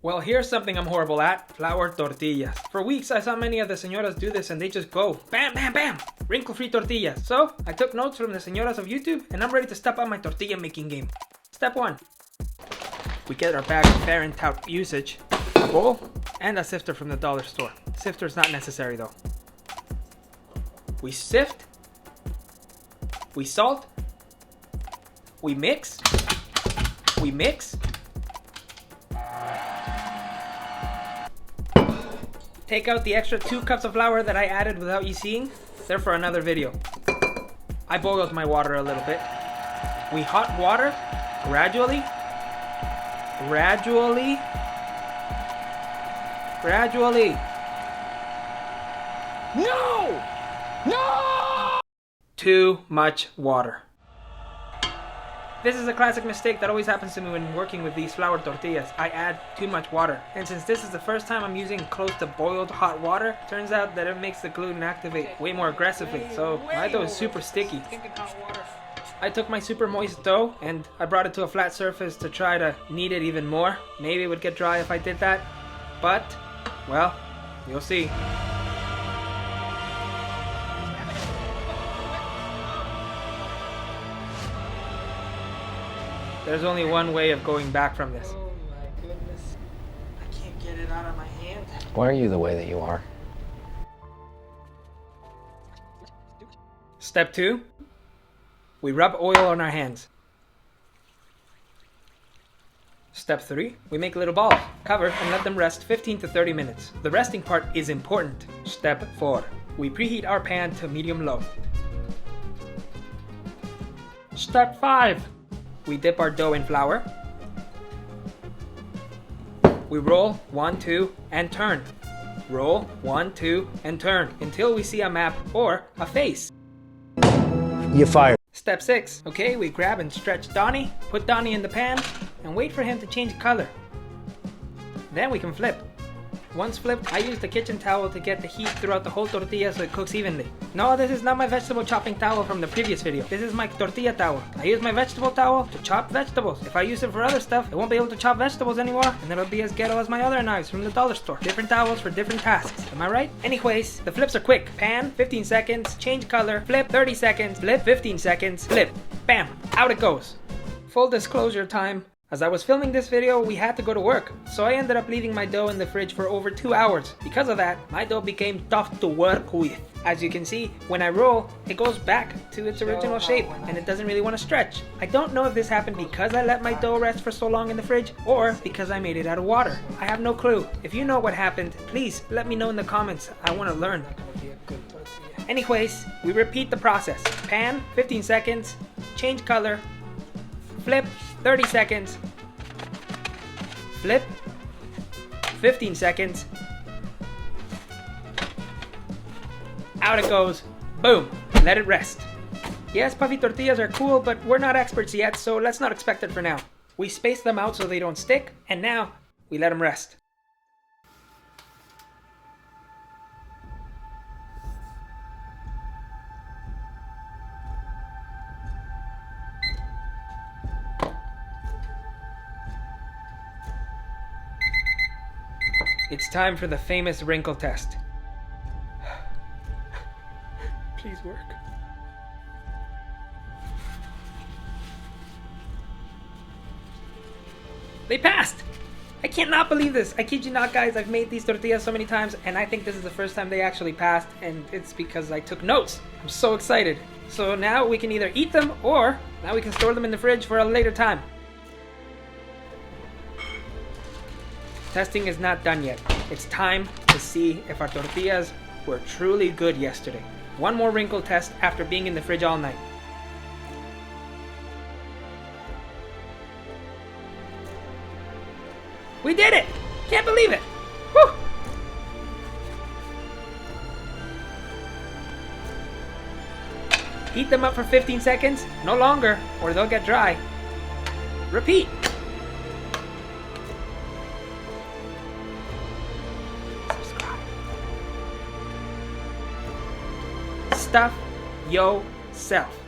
Well, here's something I'm horrible at. Flour tortillas. For weeks, I saw many of the señoras do this and they just go bam, bam, bam, wrinkle-free tortillas. So, I took notes from the Señoras of YouTube and I'm ready to step up my tortilla making game. Step 1. We get our bag of fair and tout usage, a bowl, and a sifter from the dollar store. Sifter is not necessary though. We sift, we salt, we mix, take out the extra 2 cups of flour that I added without you seeing. They're for another video. I boiled my water a little bit. We hot water gradually. No! No! Too much water. This is a classic mistake that always happens to me when working with these flour tortillas. I add too much water. And since this is the first time I'm using close to boiled hot water, turns out that it makes the gluten activate way more aggressively. So my dough is super sticky. I took my super moist dough and I brought it to a flat surface to try to knead it even more. Maybe it would get dry if I did that. But, well, you'll see. There's only one way of going back from this. Oh my goodness. I can't get it out of my hand. Why are you the way that you are? Step 2. We rub oil on our hands. Step 3. We make little balls. Cover and let them rest 15 to 30 minutes. The resting part is important. Step 4. We preheat our pan to medium-low. Step 5. We dip our dough in flour. We roll 1, 2, and turn. Roll 1, 2, and turn until we see a map or a face. You're fired. Step 6. Okay, we grab and stretch Donnie, put Donnie in the pan, and wait for him to change color. Then we can flip. Once flipped, I use the kitchen towel to get the heat throughout the whole tortilla so it cooks evenly. No, this is not my vegetable chopping towel from the previous video. This is my tortilla towel. I use my vegetable towel to chop vegetables. If I use it for other stuff, I won't be able to chop vegetables anymore, and it'll be as ghetto as my other knives from the dollar store. Different towels for different tasks. Am I right? Anyways, the flips are quick. Pan, 15 seconds, change color, flip, 30 seconds, flip, 15 seconds, flip. Bam! Out it goes. Full disclosure time. As I was filming this video, we had to go to work, so I ended up leaving my dough in the fridge for over 2 hours. Because of that, my dough became tough to work with. As you can see, when I roll, it goes back to its original shape, and it doesn't really want to stretch. I don't know if this happened because I let my dough rest for so long in the fridge, or because I made it out of water. I have no clue. If you know what happened, please let me know in the comments. I want to learn. Anyways, we repeat the process. Pan, 15 seconds, change color, flip, 30 seconds, flip, 15 seconds, out it goes, boom, let it rest. Yes, puffy tortillas are cool, but we're not experts yet, so let's not expect it for now. We space them out so they don't stick, and now we let them rest. It's time for the famous wrinkle test. Please work. They passed! I cannot believe this. I kid you not, guys. I've made these tortillas so many times, and I think this is the first time they actually passed, and it's because I took notes. I'm so excited. So now we can either eat them, or now we can store them in the fridge for a later time. Testing is not done yet. It's time to see if our tortillas were truly good yesterday. One more wrinkle test after being in the fridge all night. We did it! Can't believe it! Whew! Heat them up for 15 seconds, no longer, or they'll get dry. Repeat! Stuff yourself.